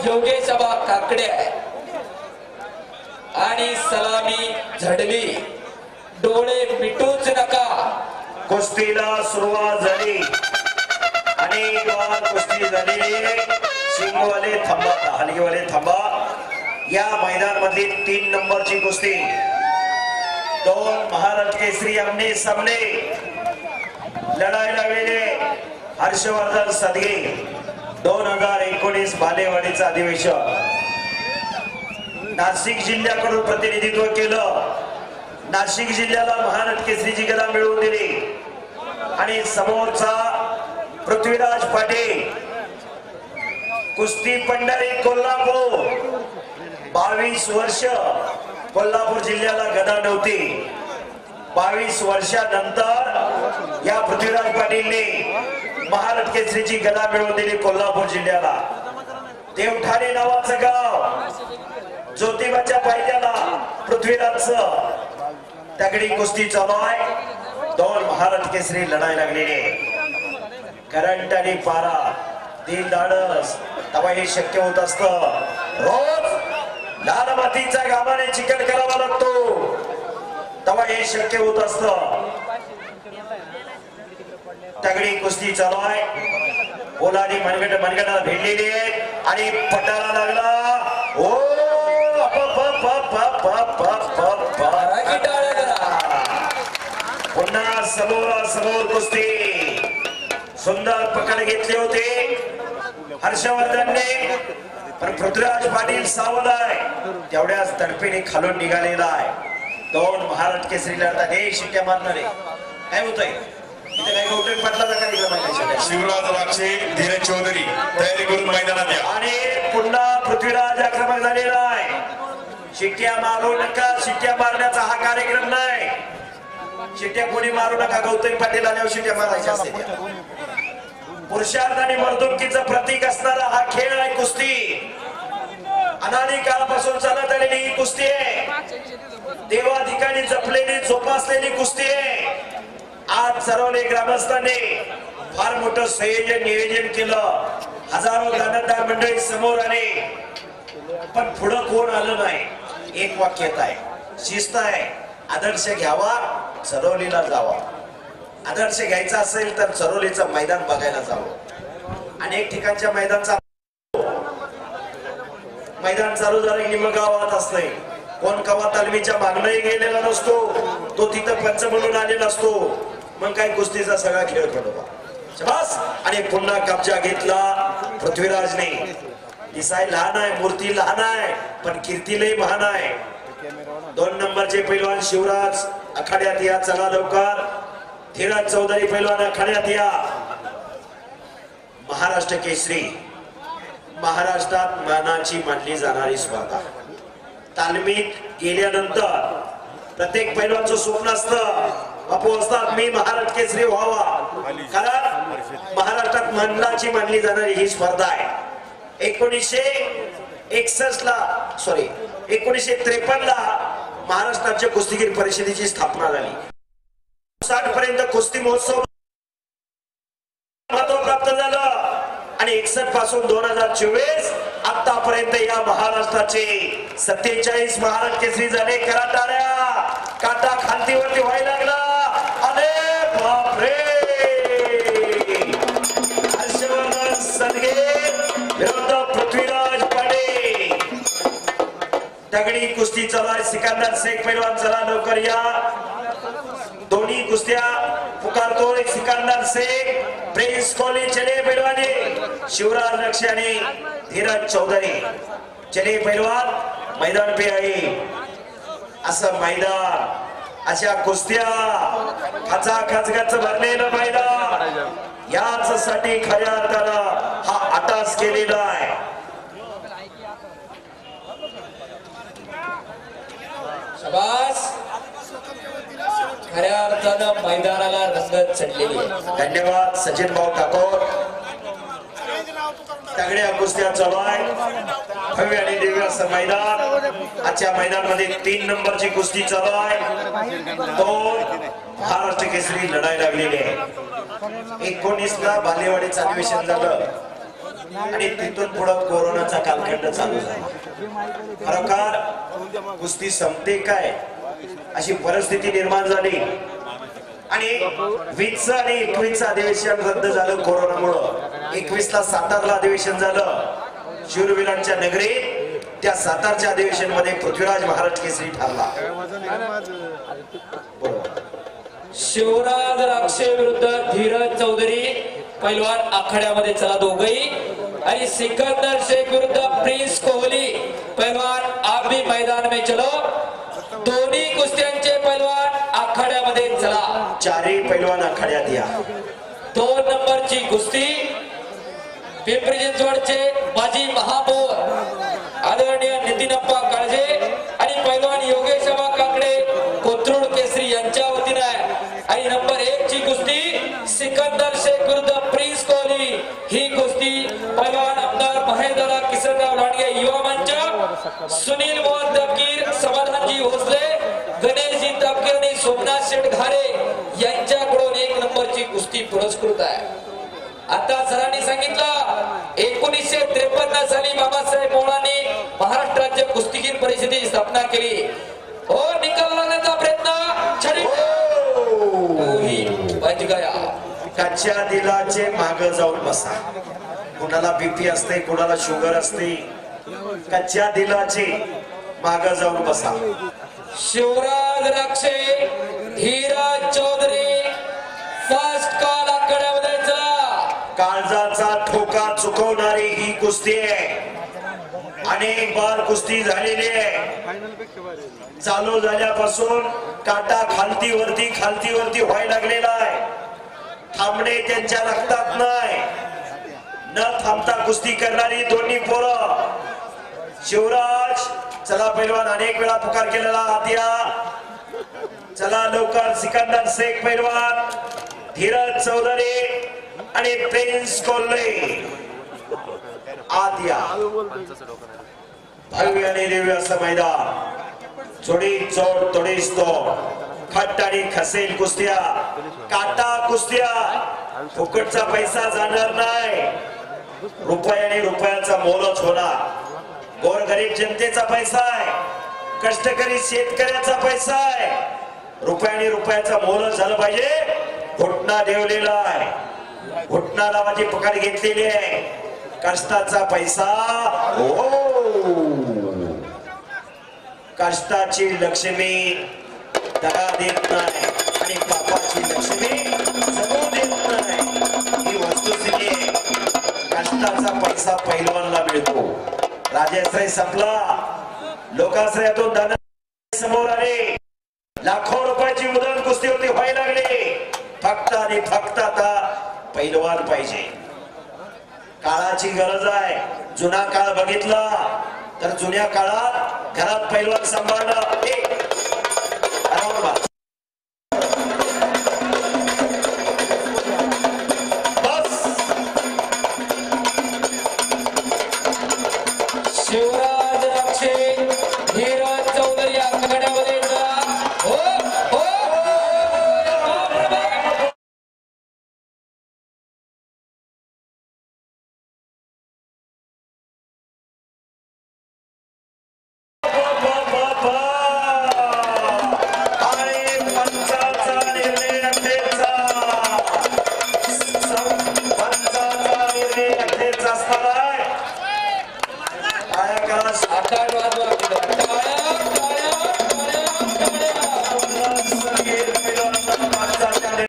योगेश आबा काकडे आणि सलामी झडली डोळे मिटूच नका। कुस्तीला सुरुवात झाली अनेक वार कुस्ती झालेली। शिंगवाले थांबा, हलगीवाले थांबा। या मैदान मध्ये 3 नंबरची कुस्ती 2 महाराष्ट्र केसरी आमने सामने लढाई लागलेले। हर्षवर्धन सदगे 2019 बालेवाडीचं अधिवेशन नाशिक जिल्ह्याकडून प्रतिनिधित्व केलं। नाशिक जिल्ह्याला महाराष्ट्र केसरीची गदा मिळवून दिली आणि समोरचा पृथ्वीराज पाटील कुस्ती पंढरी कोल्हापूर 22 वर्ष कोल्हापूर जिल्ह्याला गदा नव्हती। 22 वर्षानंतर या पृथ्वीराज पाटीलने महाराष्ट्र केसरीची गदा मिळवून दिली कोल्हापूर जिल्ह्याला। देवठाणे नावाचं गाव ज्योतिबाच्या पायथ्याला पृथ्वीराजचं तगडी कुस्ती चालू आहे। 2 महाराष्ट्र केसरी लढाई लागलेली। करंट आणि पारा दिल धाडस तेव्हा हे शक्य होत असतं। रोज लाल मातीच्या घामाने चिकन करावा लागतो तेव्हा हे शक्य होत असतं। तगडी कुस्ती चालू आहे। बोलानी मनगटाला भिडलेली आहे आणि पटाला लागला। ओ पुन्हा समोर कुस्ती सुंदर पकड घेतले होते हर्षवर्धनने, पण पृथ्वीराज पाटील सावध आहे। तेवढ्याच तडफीने खालून निघालेला आहे। 2 महाराष्ट्र केसरी लढतात। हे शिट्ट्या मारणारे काय होतंय इथे? काय गौतम पाटलाचा कार्यक्रम आहे? शिवराज राक्षे धीरज चौधरी तयारी करून मैदानात या। आणि पुन्हा पृथ्वीराज आक्रमक झालेला आहे। शिट्ट्या मारू नका, शिट्ट्या मारण्याचा हा कार्यक्रम नाही। शिट्ट्या कोणी मारू नका। गौतम पाटील आल्यावर शिट्ट्या मारायच्या असते। पुरुषार्थ आणि मर्दुकीचं प्रतीक असणारा हा खेळ आहे कुस्ती। अनादी काळापासून चालत आलेली ही कुस्ती आहे। देवा ठिकाणी जपलेली जोपासलेली कुस्ती आहे। आज सरवले ग्रामस्थांनी फार मोठं संयोजन नियोजन केलं। हजारो दानदार मंडळी समोर आले, पण पुढं कोण आलं नाही। एक वाक्यात आहे, शिस्त आहे। आदर्श घ्यावा, चरवलीला जावा। आदर्श घ्यायचा असेल तर चरवलीचं मैदान बघायला जावं। अनेक ठिकाणच्या मैदान चालू झालं की मग गावात असतंय। कोण कवा तालमीच्या मागणंही गेलेला नसतो, तो तिथं पंच म्हणून आलेला असतो। मग काय कुस्तीचा सगळा खेळ खेळतो बस। आणि पुन्हा कब्जा घेतला पृथ्वीराजने। दिसाय लहान आहे, मूर्ती लहान आहे, पण कीर्ती लय महान आहे। 2 नंबरचे पैलवान शिवराज आखाड्यात या, चला लवकर। धीरज चौधरी पैलवान आखाड्यात या। महाराष्ट्र केसरी महाराष्ट्रात मानाची मानली जाणारी स्पर्धा। तालमीत गेल्यानंतर प्रत्येक पैलवानचं स्वप्न असतं, बापू असतात मी महाराष्ट्र केसरी व्हावा। कारण महाराष्ट्रात मानाची मानली जाणारी ही स्पर्धा आहे। 1953 ला महाराष्ट्राच्या कुस्तीगीर परिषदेची स्थापना झाली। 60 पर्यंत कुस्ती महोत्सव महत्व प्राप्त झालं आणि 61 पासून 2024 आतापर्यंत या महाराष्ट्राचे 47 महाराष्ट्र केसरी झाले। कराटाळ्या, काटा खांतीवरती व्हायला लागला। अरे बापरे! हर्षवर्धन सदगे विरुद्ध पृथ्वीराज पाटील तगडी कुस्ती चालू आहे। सिकंदर शेख पैलवान चला लवकर या। दोन्ही कुस्त्या पुकारतोय सिकंदर शेख, प्रिंस कोहली चले पैलवानी, शिवराज रक्षे आणि धीरज चौधरी चले पैलवान मैदान पे आहे। असं मैदान, अशा कुस्त्या, खचाखच भरलेलं मैदान, याच साठी खऱ्या अर्थानं हा अटास केलेला आहे। शाबास, खऱ्या अर्थानं मैदानाला रंगत चढलेली आहे। धन्यवाद सचिन भाऊ ठाकोर। तगड्या कुस्त्या चालू आहे। भव्य आणि दिव्य असं मैदान। आजच्या मैदानामध्ये 3 नंबरची कुस्ती चालू आहे। 2 महाराष्ट्र केसरी लढाई लागलेली आहे। 19 ला बालेवाडीचं अधिवेशन झालं। आणि तिथून पुढे कोरोनाचा कालखंड चालू झाला. खरोखर कुस्ती संपते काय अशी परिस्थिती निर्माण झाली आणि 20 आणि 21 अधिवेशन रद्द झालं कोरोनामुळं. 21 ला सातारला अधिवेशन झालं शूरवीरांच्या नगरीत. त्या सातारच्या अधिवेशन मध्ये पृथ्वीराज महाराज केसरी ठरला. शिवराज राक्षे विरुद्ध धीरज चौधरी पैलवान आखाड्यामध्ये चला दोघही. आणि सिकंदर शेख विरुद्ध प्रिंस कोहली पैलवान आप भी मैदान में चलो. दोन्ही कुस्त्यांचे पैलवान आखाड्यामध्ये चला. चारही पैलवान आखाड्यात या. 2 नंबरची कुस्ती पिंपरी चिंचवडचे माजी महापौर आदरणीय नितीनप्पा काळजे आणि पैलवान योगेश काकडे कोथरूड केसरी यांच्या वतीने आहे. आणि नंबर 1 ची कुस्ती सिकंदर शेख विरुद्ध प्रिंस कोहली. ही कुस्ती पैलवान आमदार महेंद्र किसनराव लांडगे युवा मंच, सुनील मोहन तपकीर, समाधानजी भोसले, गणेशजी तपकीर आणि सोमनाथ शेठ घारे यांच्याकडून 1 नंबरची कुस्ती पुरस्कृत आहे. आता सरांनी सांगितलं 1953 साली बाबासाहेब मोळांनी महाराष्ट्र राज्य कुस्तीगीर परिषदेची स्थापना केली. हो निकाल लागण्याचा प्रयत्न छडी बच गया. कच्च्या दिलाचे माग जाऊन बसा. कुणाला बीपी असते, कुणाला शुगर असते. कच्च्या दिलाचे माग जाऊन बसा. शिवराज राक्षे धीरज चौधरी फर्स्ट कॉल आकड्यामध्ये काळजाचा ठोका चुकवणारी ही कुस्ती आहे. अनेक बार कुस्ती झालेली आहे. चालू झाल्यापासून काटा खालती वरती व्हायला लागलेला आहे. थांबणे त्यांच्या रक्तात नाही. न थांबता कुस्ती करणारी दोन्ही पोरं. शिवराज चला पैलवान अनेक वेळा पुकार केलेला हात या. चला लवकर. सिकंदर शेख पैलवान, धीरज चौधरी आणि प्रिन्स कोल्हे आत या. भव्य आणि दिव्य असं मैदान. जोडी जोड तोडीस तोड. खट आणि खसेल कुस्त्या, काटा कुस्त्या. फुकटचा पैसा जाणार नाही. रुपयाने रुपयाचा मोलच होणार. गोरगरीब जनतेचा पैसा आहे. कष्टकरी शेतकऱ्याचा पैसा आहे. रुपयाने रुपयाचा मोलच झालं पाहिजे. घोटणा देवलेला आहे. घोटणा नावाची पकड घेतलेली आहे. कष्टाचा पैसा हो. कष्टाची लक्ष्मी दगा देत नाही आणि पापाची लक्ष्मी जगू देत नाही. ही वस्तुस्थिती आहे. कष्टाचा पैसा पैलवानला मिळतो. राजाश्रय संपला. लोकाश्रयातून धन समोर आले. लाखो रुपयाची मुदत कुस्ती होती व्हायला लागली. फक्त आणि फक्त आता पैलवान पाहिजे. काळाची गरज आहे. जुना काळ बघितला तर जुन्या काळात घरात पैलवान सांभाळणं बस. शिवराज राक्षे धीरज चौधरी आखाड्यामध्ये हो हो. आकार